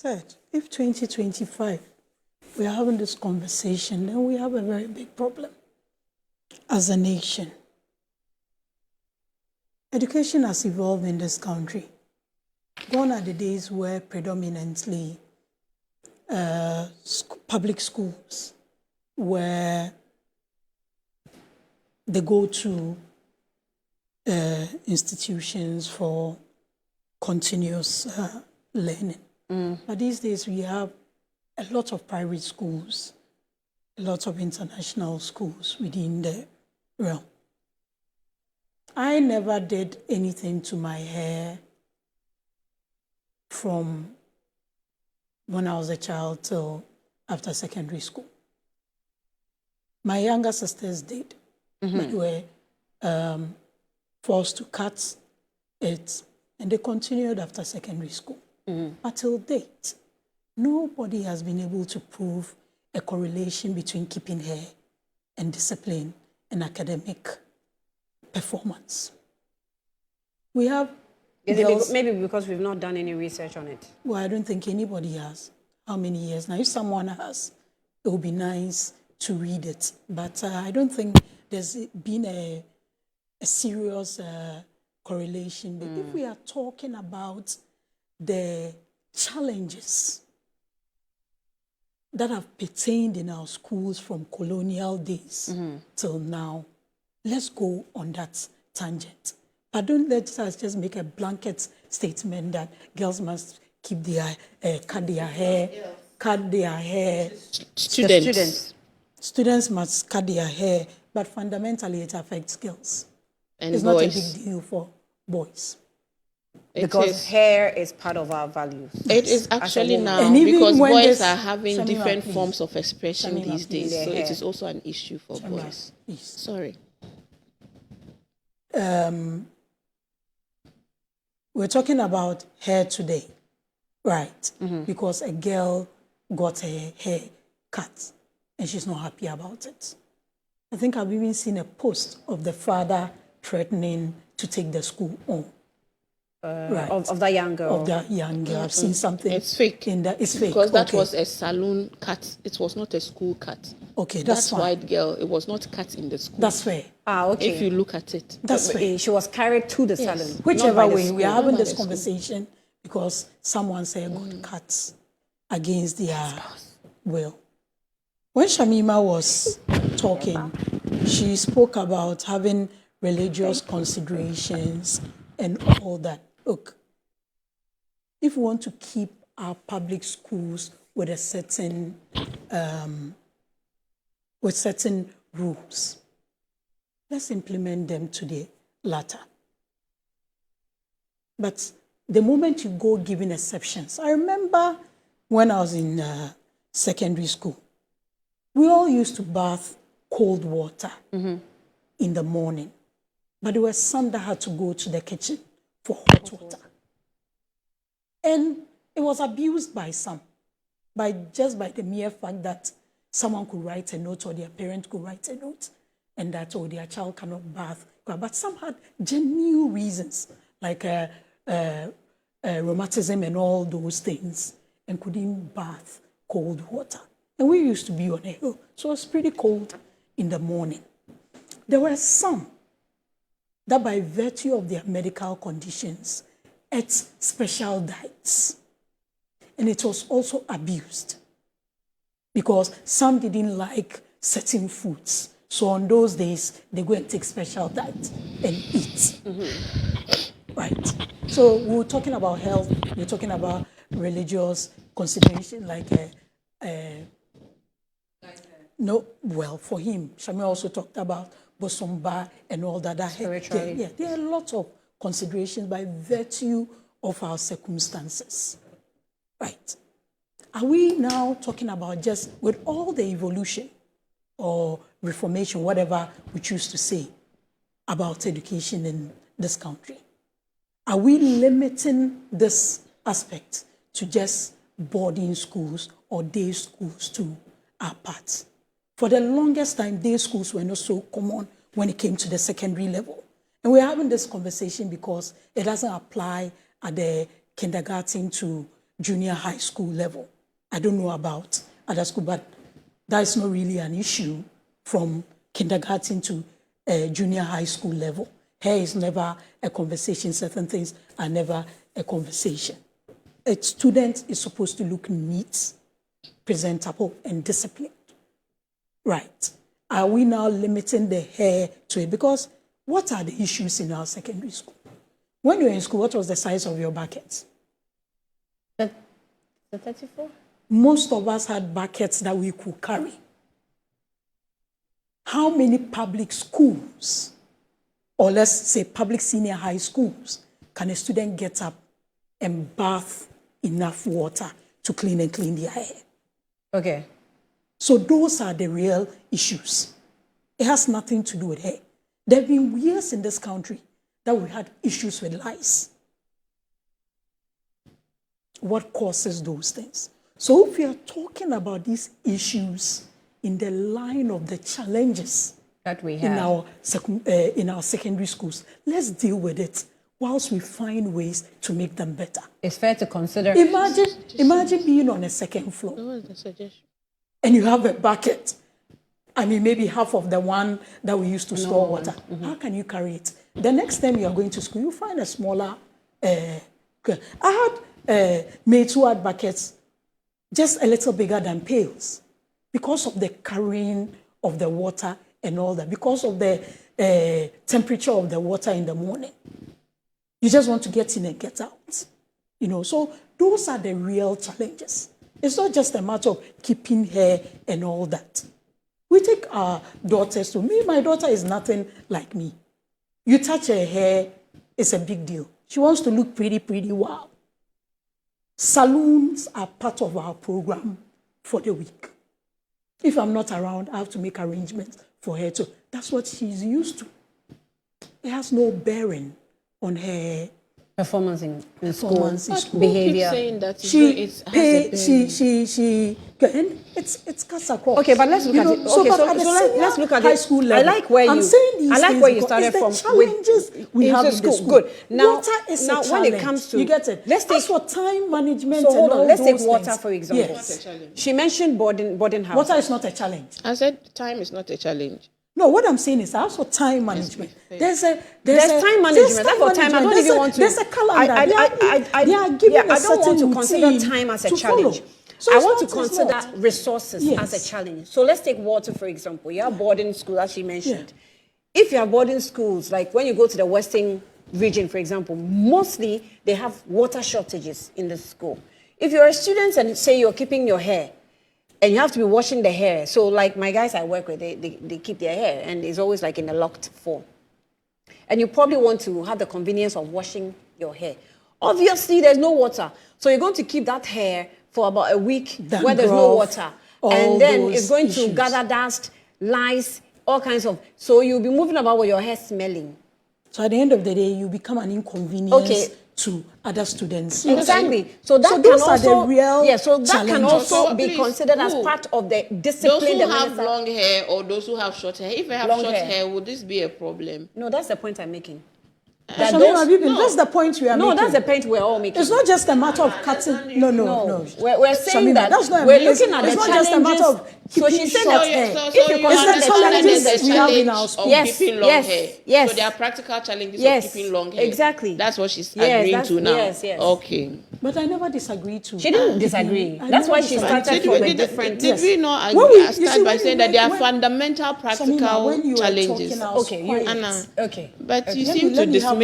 said, if 2025 we are having this conversation, then we have a very big problem as a nation. Education has evolved in this country. Gone are the days where predominantly public schools were the go-to institutions for continuous learning. But these days we have a lot of private schools, a lot of international schools within the realm. I never did anything to my hair from when I was a child till after secondary school. My younger sisters did, but were forced to cut it, and they continued after secondary school. Until date, nobody has been able to prove a correlation between keeping hair and discipline and academic performance. We have maybe because we've not done any research on it. Well, I don't think anybody has. How many years? Now, if someone has, it would be nice to read it. But I don't think there's been a serious correlation. But if we are talking about the challenges that have pertained in our schools from colonial days till now, let's go on that tangent. But don't let us just make a blanket statement that girls must keep their cut their hair. Students must cut their hair, but fundamentally it affects girls. And it's boys. Not a big deal for boys. Because hair is part of our values. It is actually now, And even because when boys this- are having Shamima, different please. forms of expression Shamima, these days. please. So Hair. it is also an issue for Shamima, boys. please. Sorry. We're talking about hair today, right? Because a girl got her hair cut and she's not happy about it. I think I've even seen a post of the father threatening to take the school home. Right. Of that young girl. Of that young girl. I've seen something. It's fake. In that. It's fake. Because that Okay. was a salon cut. It was not a school cut. Okay, that's That fine. white girl, it was not cut in the school. That's fair. Okay. If you look at it. That's fair. She was carried to the salon. not Whichever by the way, we are school. having by this the school. conversation because someone's hair got cut against their will. When Shamima was talking, she spoke about having religious considerations and all that. Look, if we want to keep our public schools with a certain rules, let's implement them to the latter. But the moment you go giving exceptions, I remember when I was in secondary school, we all used to bath cold water in the morning. But there were some that had to go to the kitchen for hot water. And it was abused by some, just by the mere fact that someone could write a note or their parent could write a note and that, their child cannot bath. But some had genuine reasons, like rheumatism and all those things, and couldn't bath cold water. And we used to be on a hill, so it was pretty cold in the morning. There were some that by virtue of their medical conditions ate special diets. And it was also abused because some didn't like certain foods. So on those days, they go and take special diet and eat. Right. So we were talking about health, we were talking about religious consideration, like for him, Shami also talked about Bosomba and all that. Spirituality. There are a lot of considerations by virtue of our circumstances. Right. Are we now talking about just with all the evolution or reformation, whatever we choose to say, about education in this country? Are we limiting this aspect to just boarding schools or day schools to our parts? For the longest time, day schools were not so common when it came to the secondary level. And we're having this conversation because it doesn't apply at the kindergarten to junior high school level. I don't know about other school, but that is not really an issue from kindergarten to junior high school level. Hair is never a conversation. Certain things are never a conversation. A student is supposed to look neat, presentable, and disciplined. Right. Are we now limiting the hair to it? Because what are the issues in our secondary school? When you were in school, what was the size of your buckets? The 34? Most of us had buckets that we could carry. How many public schools, or let's say public senior high schools, can a student get up and bath enough water to clean their hair? Okay. So those are the real issues. It has nothing to do with hair. There have been years in this country that we had issues with lice. What causes those things? So if we are talking about these issues in the line of the challenges that we have in our secondary schools, let's deal with it whilst we find ways to make them better. It's fair to consider. Imagine being on a second floor. What was the suggestion? And you have a bucket. I mean, maybe half of the one that we used to store water. Mm-hmm. How can you carry it? The next time you are going to school, you find a smaller. I had mates who had buckets just a little bigger than pails because of the carrying of the water and all that, because of the temperature of the water in the morning. You just want to get in and get out. So those are the real challenges. It's not just a matter of keeping hair and all that. We take our daughters to me. My daughter is nothing like me. You touch her hair, it's a big deal. She wants to look pretty wow. Saloons are part of our program for the week. If I'm not around, I have to make arrangements for her too. That's what she's used to. It has no bearing on her performance in school, behavior. Saying that it's cuts across. Okay, but let's look at it. Okay, so let's look at high school level. I like where you started from. Challenges we have in the school. Good. Now, water is now a when challenge. it comes to, you get it. Let's take as for time management. So hold and on. Let's take those water things. for example. Yes. She mentioned boarding house. Water is not a challenge. I said time is not a challenge. No, what I'm saying is also time management. There's time management. That's what time. I don't even want to. There's a calendar. They are giving I don't want to consider time as a challenge. So I want to consider resources as a challenge. So let's take water, for example. You have boarding school, as she mentioned. Yeah. If you have boarding schools, like when you go to the Western region, for example, mostly they have water shortages in the school. If you're a student and say you're keeping your hair, and you have to be washing the hair. So like my guys I work with, they keep their hair and it's always like in a locked form. And you probably want to have the convenience of washing your hair. Obviously, there's no water. So you're going to keep that hair for about a week where there's no water. And then it's going to gather dust, lice, all kinds of... So you'll be moving about with your hair smelling. So at the end of the day, you become an inconvenience to other students. Exactly. So that can also the real so that can also be considered as part of the discipline. Those who have long hair or those who have short hair. If they have short hair, would this be a problem? No, that's the point I'm making. That's the point we are making. No, that's the point we're all making. It's not just a matter of cutting. No. We're saying that that's not we're looking at the challenges. It's not just a matter of keeping short hair. If you consider the challenges we have in our school, keeping long hair. Yes. So there are practical challenges of keeping long hair. Exactly. That's what she's agreeing to now. Yes. Okay. But I never disagreed to. She didn't disagree. That's why she started from a different. Did we not start by saying that there are fundamental practical challenges? Okay. But you seem to dismiss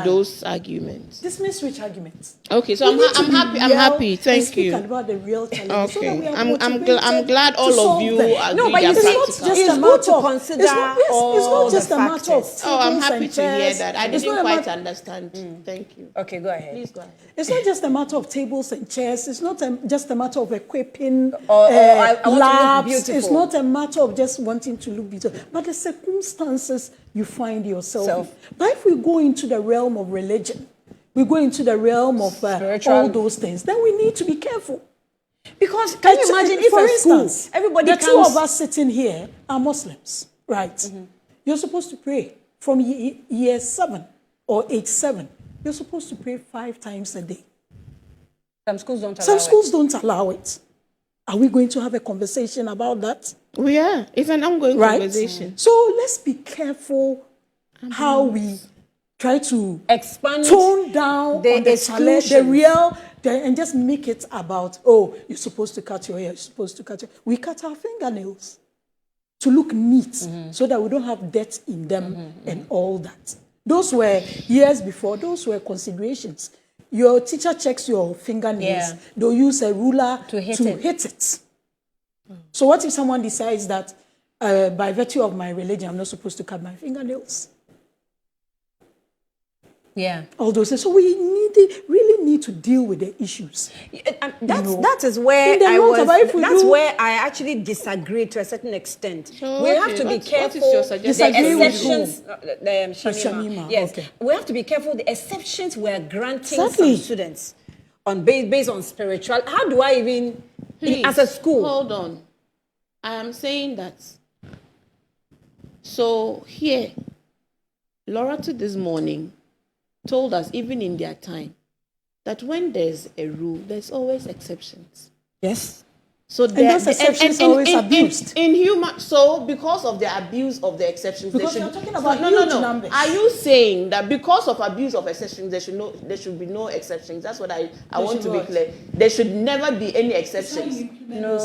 those arguments. Dismiss which arguments? Okay, so I'm happy. I'm happy. Thank you. About the real challenges. Okay. I'm glad all of you agree. No, but it's good to consider it's not just a matter of. Oh, I'm happy to hear that. I didn't quite understand. Thank you. Okay, go ahead. Please go ahead. It's not just a matter of tables and chairs. It's not just a matter of equipping labs. It's not a matter of just wanting to look beautiful. But the circumstances you find yourself in. But if we go into the realm of religion, we go into the realm of all those things, then we need to be careful. Because can you imagine if, for instance, everybody the two of us sitting here are Muslims, right? Mm-hmm. You're supposed to pray from year 7 or age 7. You're supposed to pray 5 times a day. Some schools don't allow Some schools don't allow it. Are we going to have a conversation about that? We are. It's an ongoing conversation. So let's be careful how we try to expand tone down the on the challenge, the real, and just make it about, oh, you're supposed to cut your hair, you're supposed to cut your... We cut our fingernails to look neat so that we don't have dirt in them and all that. Those were, years before, those were considerations. Your teacher checks your fingernails. They'll use a ruler to hit it. So what if someone decides that by virtue of my religion, I'm not supposed to cut fingernails? Yeah. All those things. So we really need to deal with the issues. That is where that's where I actually disagree to a certain extent. So we have to be careful. What is your suggestion? The exceptions, Shamima. Yes. Okay. We have to be careful. The exceptions we're granting some students based on spiritual. How do I even, as a school? Hold on. I am saying that. So here, Laura to this morning told us, even in their time, that when there's a rule, there's always exceptions. Yes. So those exceptions are always abused. In human, so because of the abuse of the exceptions, because you're talking about numbers. Are you saying that because of abuse of exceptions, there should be no exceptions? That's what I want to be clear. There should never be any exceptions. No.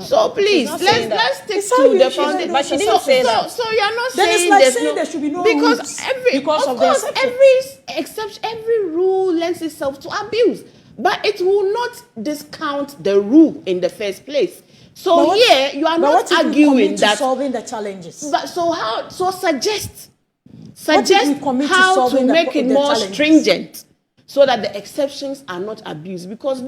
So please, let's stick to the foundation. But she didn't say that. So you're not then saying it's like there should be no because rules every rule lends itself to abuse. But it will not discount the rule in the first place. So here you are not arguing that solving the challenges. But so suggest how to make it more stringent so that the exceptions are not abused. Because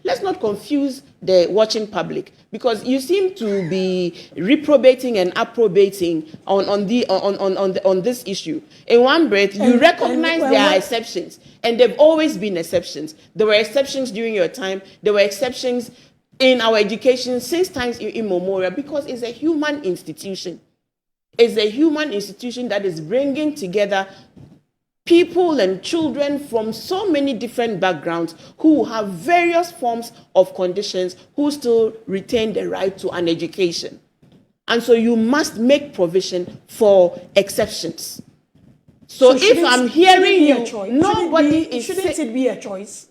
let's not confuse the watching public, because you seem to be reprobating and approbating on this issue. In one breath, you recognize there are exceptions, and they've always been exceptions. There were exceptions during your time. There were exceptions in our education since times immemorial, because it's a human institution. It's a human institution that is bringing together people and children from so many different backgrounds who have various forms of conditions who still retain the right to an education. And so you must make provision for exceptions. So if I'm hearing you, nobody is... Shouldn't it be a choice?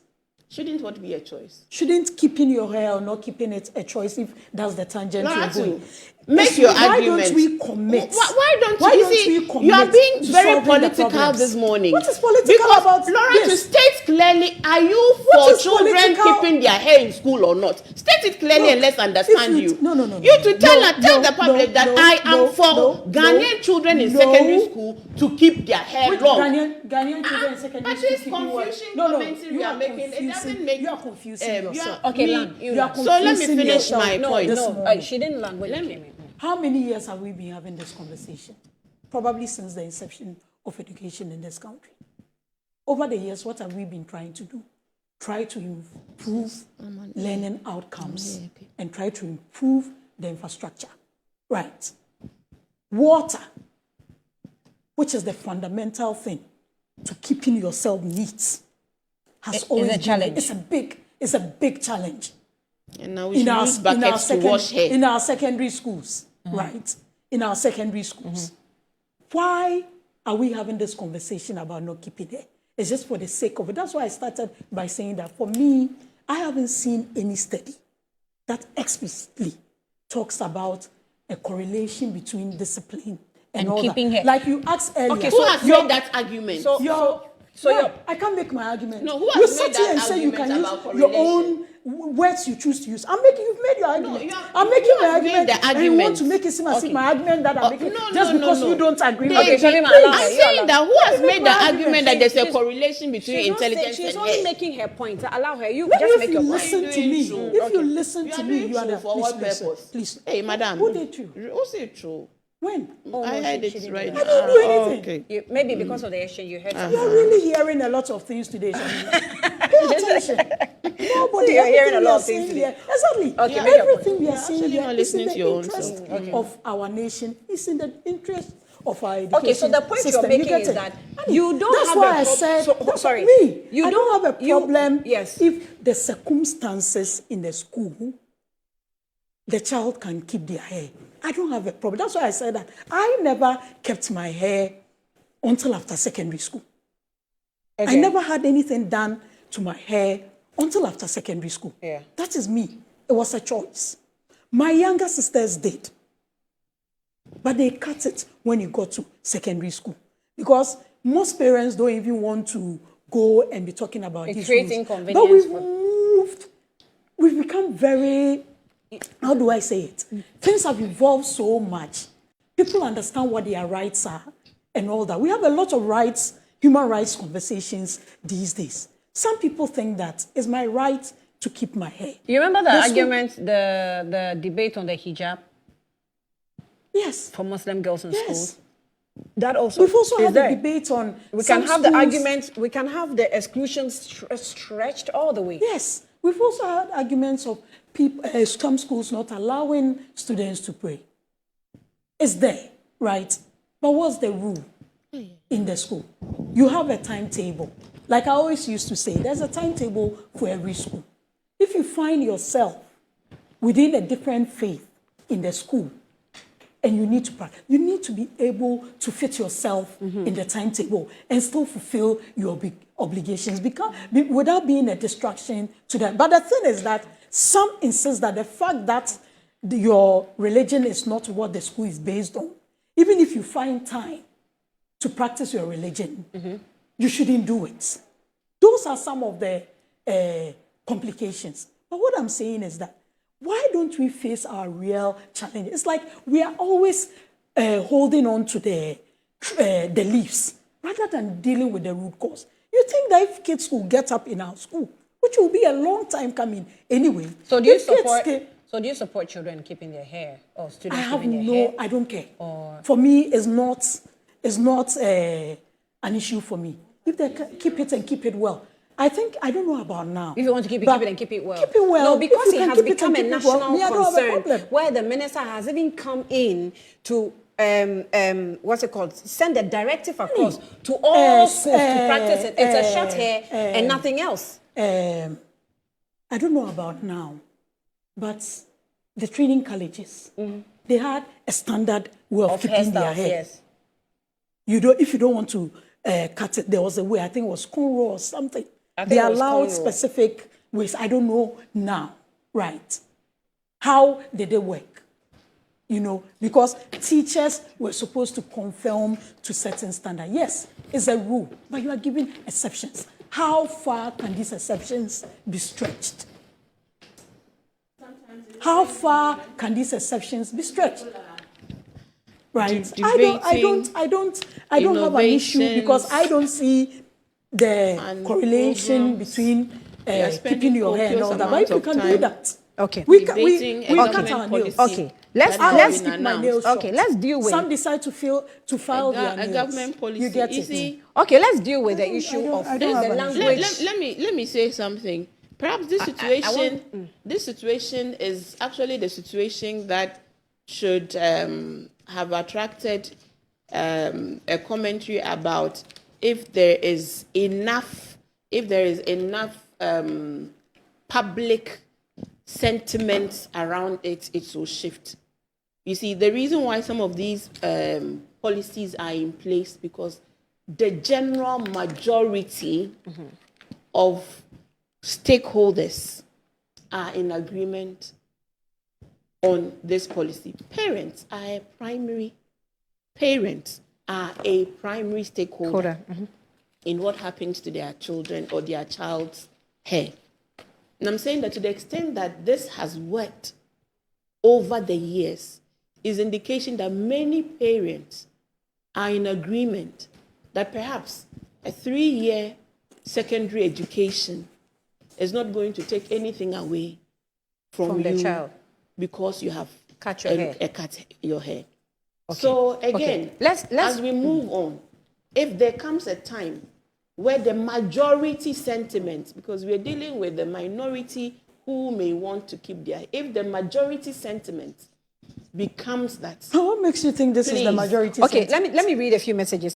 Shouldn't what be a choice? Shouldn't keeping your hair or not keeping it a choice if that's the tangent you're going? Make your argument. Why don't we commit? Why don't we commit? You are being very political this morning. What is political about this? Laura, to state clearly, are you for children keeping their hair in school or not? State it clearly and let's understand you. No. You to tell the public that I am for Ghanaian children in secondary school to keep their hair long. Ghanaian children in secondary school. But this confusion commentary we are making, it doesn't make... You are confusing yourself. Okay, so let me finish my point. No, she didn't land when you came in. How many years have we been having this conversation? Probably since the inception of education in this country. Over the years, what have we been trying to do? Try to improve learning outcomes and try to improve the infrastructure. Right. Water, which is the fundamental thing to keeping yourself neat, has always been a challenge. It's a big challenge. And now we should use buckets to wash hair. In our secondary schools, right? In our secondary schools. Why are we having this conversation about not keeping it? It's just for the sake of it. That's why I started by saying that for me, I haven't seen any study that explicitly talks about a correlation between discipline and all keeping that. it. Like you asked earlier. Okay, who has made that argument? I can't make my argument. No, who has made that and say you can use about your own words you choose to use. You've made your argument. I'm making my argument. And you want to make it seem as if my argument that I'm making just because you don't agree with it. I'm saying that who has made the argument that there's a correlation between intelligence and she's only making her point. Allow her. You just make your point. If you listen to me, you understand. For what purpose? Please. Hey, madam. Who did you? Who said true? When? I heard it right now. I didn't do anything. Okay. Maybe because of the exchange you heard. You're really hearing a lot of things today, Shamima. Pay attention. Nobody. You're hearing a lot of things today. Exactly. Okay, everything we are saying here is in the interest of of our nation. It's in the interest of our education Okay, so the point system. you're making is that you don't have a problem. Sorry, I don't have a problem if the circumstances in the school, the child can keep their hair. I don't have a problem. That's why I said that I never kept my hair until after secondary school. Okay. I never had anything done to my hair until after secondary school. Yeah. That is me. It was a choice. My younger sisters did. But they cut it when you got to secondary school. Because most parents don't even want to go and be talking about these rules. But we've become very, how do I say it? Things have evolved so much. People understand what their rights are and all that. We have a lot of rights, human rights conversations these days. Some people think that it's my right to keep my hair. You remember the argument, the debate on the hijab? Yes. For Muslim girls in schools? That also we've also had a debate on we can have the arguments, we can have the exclusions stretched all the way. Yes. We've also had arguments of people, some schools not allowing students to pray. It's there, right? But what's the rule in the school? You have a timetable. Like I always used to say, there's a timetable for every school. If you find yourself within a different faith in the school, and you need to practice, you need to be able to fit yourself in the timetable and still fulfill your obligations without being a distraction to them. But the thing is that some insist that the fact that your religion is not what the school is based on, even if you find time to practice your religion, you shouldn't do it. Those are some of the complications. But what I'm saying is that why don't we face our real challenges? It's like we are always holding on to the leaves rather than dealing with the root cause. You think that if kids will get up in our school, which will be a long time coming anyway. So do you support children keeping their hair or students keeping their hair? I don't care. For me, it's not an issue for me. If they keep it and keep it well. I don't know about now. If you want to keep it and keep it well. Keep it well. No, because it has become a national concern where the minister has even come in to, what's it called? Send a directive across to all schools to practice it. It's a short hair and nothing else. I don't know about now, but the training colleges, they had a standard way of keeping their hair. Yes. If you don't want to cut it, there was a way, I think it was cornrow or something. They allowed specific ways. I don't know now, right? How did it work? Because teachers were supposed to conform to certain standards. Yes, it's a rule, but you are giving exceptions. How far can these exceptions be stretched? How far can these exceptions be stretched? Right? I don't have an issue because I don't see the correlation between keeping your hair and all that. But if you can do that, okay. We cut our nails. Okay. Let's keep my nails short. Okay, let's deal with. Some decide to file their nails. A government policy. You get it. Okay, let's deal with the issue of the language. Let me say something. Perhaps this situation is actually the situation that should have attracted a commentary about if there is enough public sentiment around it, it will shift. You see, the reason why some of these policies are in place because the general majority of stakeholders are in agreement on this policy. Parents are a primary stakeholder in what happens to their children or their child's hair. And I'm saying that to the extent that this has worked over the years is indication that many parents are in agreement that perhaps a 3-year secondary education is not going to take anything away from the child because you have cut your hair. Okay. So again, let's as we move on, if there comes a time where the majority sentiment, because we're dealing with the minority who may want to keep their, if the majority sentiment becomes that. What makes you think this is the majority? Okay, let me read a few messages.